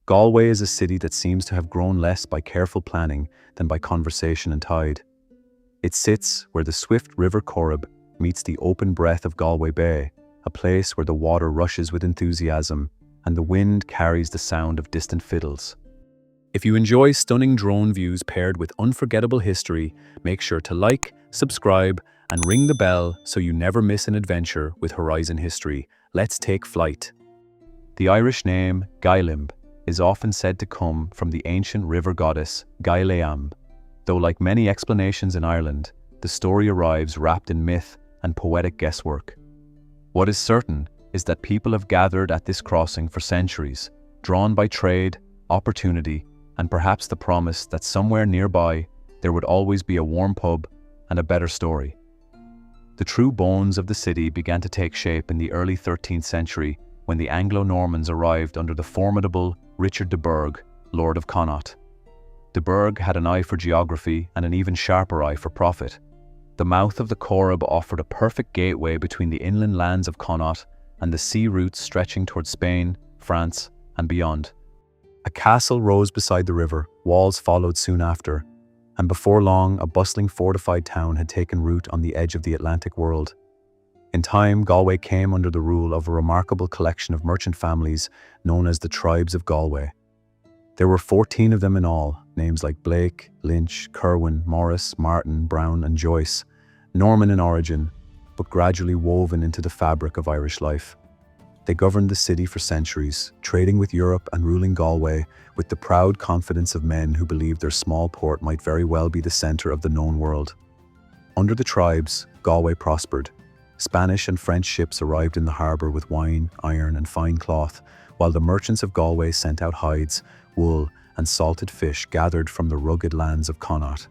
Galway is a city that seems to have grown less by careful planning than by conversation and tide. It sits where the swift River Corrib meets the open breath of Galway Bay, a place where the water rushes with enthusiasm and the wind carries the sound of distant fiddles. If you enjoy stunning drone views paired with unforgettable history, make sure to like, subscribe, and ring the bell so you never miss an adventure with Horizon History. Let's take flight. The Irish name Gaelimb is often said to come from the ancient river goddess Gaileam, though like many explanations in Ireland, the story arrives wrapped in myth and poetic guesswork. What is certain is that people have gathered at this crossing for centuries, drawn by trade, opportunity, and perhaps the promise that somewhere nearby there would always be a warm pub and a better story. The true bones of the city began to take shape in the early 13th century when the Anglo-Normans arrived under the formidable Richard de Burgh, Lord of Connaught. De Burgh had an eye for geography and an even sharper eye for profit. The mouth of the Corrib offered a perfect gateway between the inland lands of Connaught and the sea routes stretching towards Spain, France, and beyond. A castle rose beside the river, walls followed soon after, and before long a bustling fortified town had taken root on the edge of the Atlantic world. In time, Galway came under the rule of a remarkable collection of merchant families known as the Tribes of Galway. There were 14 of them in all, names like Blake, Lynch, Kerwin, Morris, Martin, Brown, and Joyce, Norman in origin, but gradually woven into the fabric of Irish life. They governed the city for centuries, trading with Europe and ruling Galway with the proud confidence of men who believed their small port might very well be the center of the known world. Under the tribes, Galway prospered. Spanish and French ships arrived in the harbour with wine, iron, and fine cloth, while the merchants of Galway sent out hides, wool, and salted fish gathered from the rugged lands of Connaught.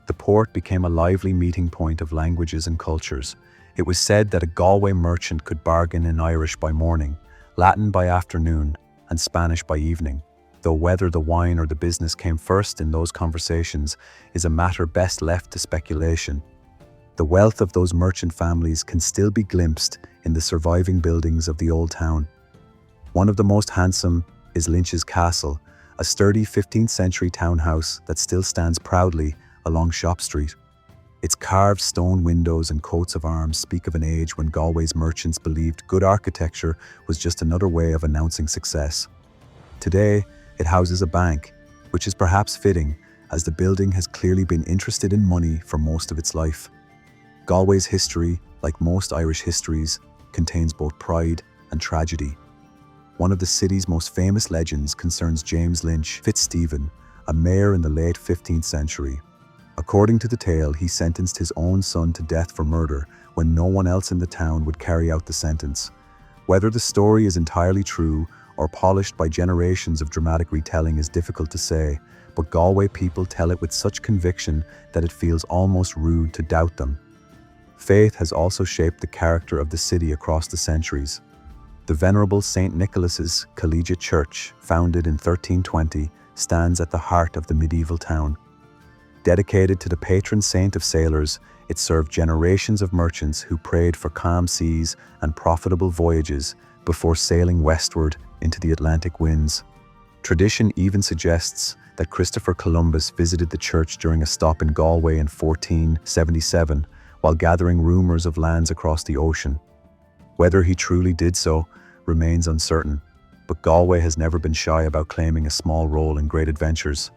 The port became a lively meeting point of languages and cultures. It was said that a Galway merchant could bargain in Irish by morning, Latin by afternoon, and Spanish by evening, though whether the wine or the business came first in those conversations is a matter best left to speculation. The wealth of those merchant families can still be glimpsed in the surviving buildings of the old town. One of the most handsome is Lynch's Castle, a sturdy 15th century townhouse that still stands proudly along Shop Street. Its carved stone windows and coats of arms speak of an age when Galway's merchants believed good architecture was just another way of announcing success. Today, it houses a bank, which is perhaps fitting, as the building has clearly been interested in money for most of its life. Galway's history, like most Irish histories, contains both pride and tragedy. One of the city's most famous legends concerns James Lynch FitzStephen, a mayor in the late 15th century. According to the tale, he sentenced his own son to death for murder when no one else in the town would carry out the sentence. Whether the story is entirely true or polished by generations of dramatic retelling is difficult to say, but Galway people tell it with such conviction that it feels almost rude to doubt them. Faith has also shaped the character of the city across the centuries. The venerable St. Nicholas's Collegiate Church, founded in 1320, stands at the heart of the medieval town. Dedicated to the patron saint of sailors, it served generations of merchants who prayed for calm seas and profitable voyages before sailing westward into the Atlantic winds. Tradition even suggests that Christopher Columbus visited the church during a stop in Galway in 1477, while gathering rumors of lands across the ocean. Whether he truly did so remains uncertain, but Galway has never been shy about claiming a small role in great adventures.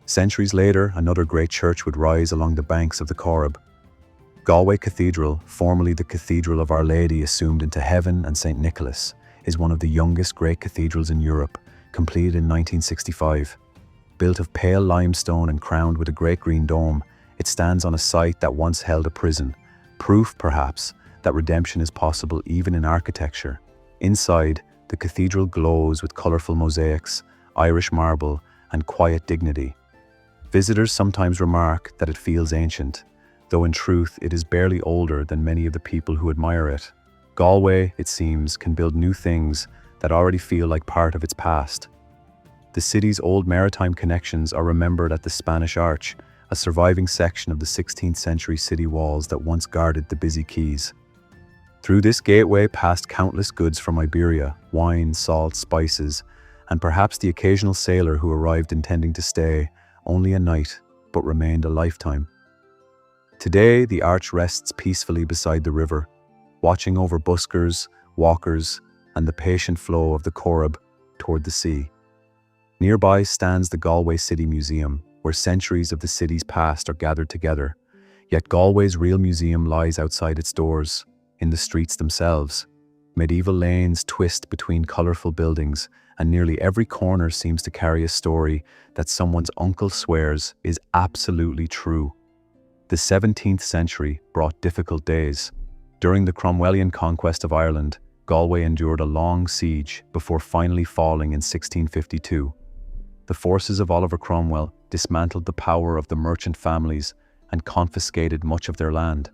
Centuries later, another great church would rise along the banks of the Corrib. Galway Cathedral, formerly the Cathedral of Our Lady Assumed into Heaven and St. Nicholas, is one of the youngest great cathedrals in Europe, completed in 1965. Built of pale limestone and crowned with a great green dome, it stands on a site that once held a prison, proof, perhaps, that redemption is possible even in architecture. Inside, the cathedral glows with colourful mosaics, Irish marble, and quiet dignity. Visitors sometimes remark that it feels ancient, though in truth it is barely older than many of the people who admire it. Galway, it seems, can build new things that already feel like part of its past. The city's old maritime connections are remembered at the Spanish Arch, a surviving section of the 16th century city walls that once guarded the busy quays. Through this gateway passed countless goods from Iberia, wine, salt, spices, and perhaps the occasional sailor who arrived intending to stay only a night but remained a lifetime. Today, the arch rests peacefully beside the river, watching over buskers, walkers, and the patient flow of the Corrib toward the sea. Nearby stands the Galway City Museum, where centuries of the city's past are gathered together. Yet Galway's real museum lies outside its doors, in the streets themselves. Medieval lanes twist between colourful buildings, and nearly every corner seems to carry a story that someone's uncle swears is absolutely true. The 17th century brought difficult days. During the Cromwellian conquest of Ireland, Galway endured a long siege before finally falling in 1652. The forces of Oliver Cromwell dismantled the power of the merchant families and confiscated much of their land.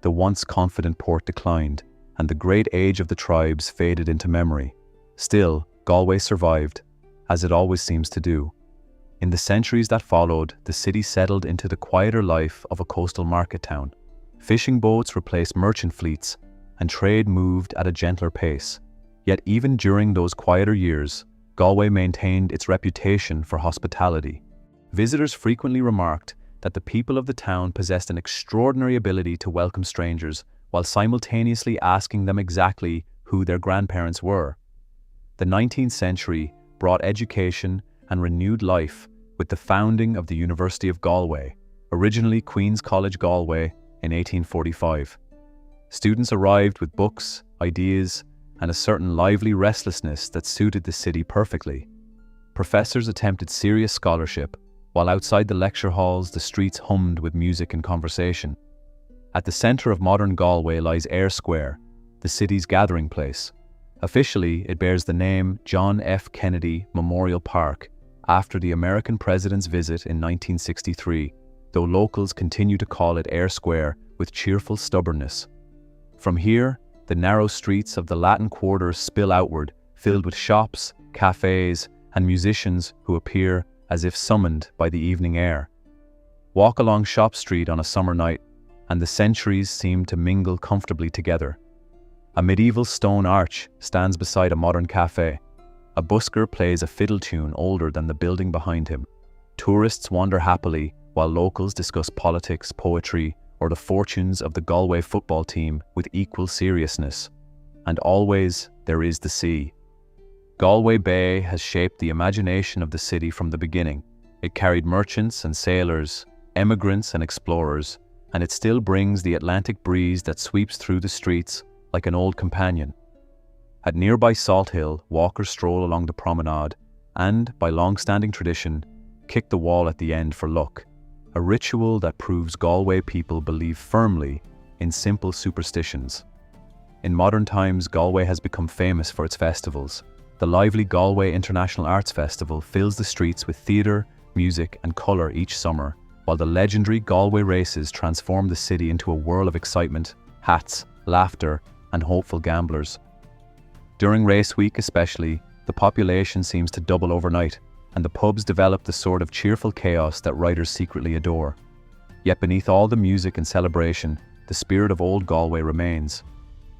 The once confident port declined, and the great age of the tribes faded into memory. Still, Galway survived, as it always seems to do. In the centuries that followed, the city settled into the quieter life of a coastal market town. Fishing boats replaced merchant fleets, and trade moved at a gentler pace. Yet even during those quieter years, Galway maintained its reputation for hospitality. Visitors frequently remarked that the people of the town possessed an extraordinary ability to welcome strangers while simultaneously asking them exactly who their grandparents were. The 19th century brought education and renewed life with the founding of the University of Galway, originally Queen's College Galway, in 1845. Students arrived with books, ideas, and a certain lively restlessness that suited the city perfectly. Professors attempted serious scholarship, while outside the lecture halls the streets hummed with music and conversation. At the centre of modern Galway lies Eyre Square, the city's gathering place. Officially, it bears the name John F. Kennedy Memorial Park, after the American president's visit in 1963, though locals continue to call it Eyre Square with cheerful stubbornness. From here, the narrow streets of the Latin Quarter spill outward, filled with shops, cafes, and musicians who appear as if summoned by the evening air. Walk along Shop Street on a summer night, and the centuries seem to mingle comfortably together. A medieval stone arch stands beside a modern cafe. A busker plays a fiddle tune older than the building behind him. Tourists wander happily, while locals discuss politics, poetry, or the fortunes of the Galway football team with equal seriousness. And always there is the sea. Galway Bay has shaped the imagination of the city from the beginning. It carried merchants and sailors, emigrants and explorers, and it still brings the Atlantic breeze that sweeps through the streets like an old companion. At nearby Salt Hill, walkers stroll along the promenade and, by long-standing tradition, kick the wall at the end for luck, a ritual that proves Galway people believe firmly in simple superstitions. In modern times, Galway has become famous for its festivals. The lively Galway International Arts Festival fills the streets with theatre, music, and colour each summer, while the legendary Galway races transform the city into a whirl of excitement, hats, laughter, and hopeful gamblers. During race week especially, the population seems to double overnight, and the pubs develop the sort of cheerful chaos that writers secretly adore. Yet beneath all the music and celebration, the spirit of old Galway remains.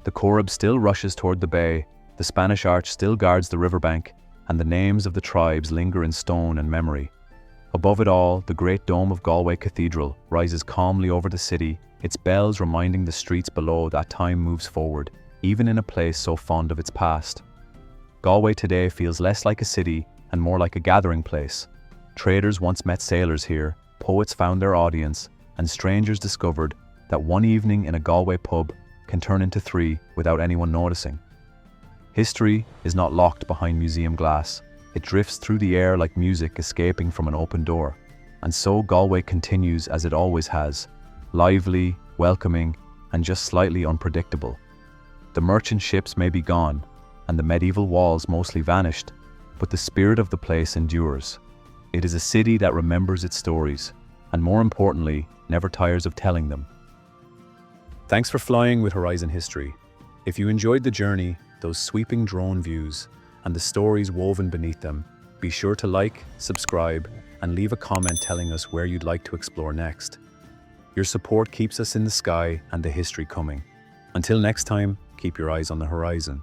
The Corrib still rushes toward the bay, the Spanish Arch still guards the riverbank, and the names of the tribes linger in stone and memory. Above it all, the great dome of Galway Cathedral rises calmly over the city, its bells reminding the streets below that time moves forward, even in a place so fond of its past. Galway today feels less like a city and more like a gathering place. Traders once met sailors here, poets found their audience, and strangers discovered that one evening in a Galway pub can turn into 3 without anyone noticing. History is not locked behind museum glass. It drifts through the air like music escaping from an open door. And so Galway continues as it always has, lively, welcoming, and just slightly unpredictable. The merchant ships may be gone, and the medieval walls mostly vanished, but the spirit of the place endures. It is a city that remembers its stories, and more importantly, never tires of telling them. Thanks for flying with Horizon History. If you enjoyed the journey, those sweeping drone views, and the stories woven beneath them, be sure to like, subscribe, and leave a comment telling us where you'd like to explore next. Your support keeps us in the sky and the history coming. Until next time, keep your eyes on the horizon.